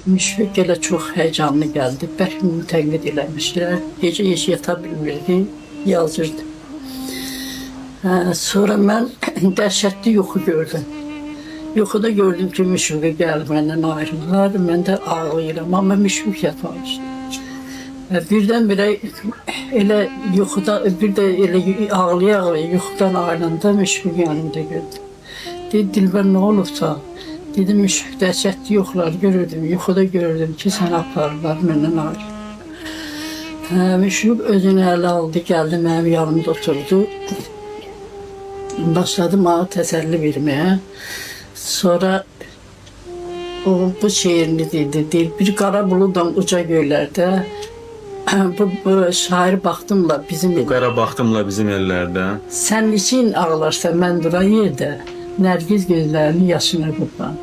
Müşfiq elə çox həyəcanlı gəldi. Bərk tənqid eləmişlər. Gecə yata bilmirdi, yazırdı. Sonra mən dəhşətli yuxu gördüm. Yuxuda gördüm ki, Müşfiqə gəlib məndən ayrılırlar. Mən də ağlayıram, amma Müşfiq yatmamışdı. Birdən-birə elə yuxuda, bir də elə ağlaya-ağlaya yuxudan ayrılanda Müşfiq yanımda gördüm. Dedi, Dilbər nə olubsa? Dedim, Müşfiq dəhşətli yuxular görürdüm. Yuxuda görürdüm ki, sən aparırlar məndən ayrı. Müşfiq özünü ələ aldı, gəldi mənim yanımda oturdu. Başladı bana təsəlli verməyə. Sonra bu şeirini deyir, bir qara buludam uca göylərdə. Bu şair baxdımla bizim... Bu qara baxdımla bizim ellərdə. Sən için ağlarsan, mən dura yerdə. Nərgiz gözlərinin yaşına qurban.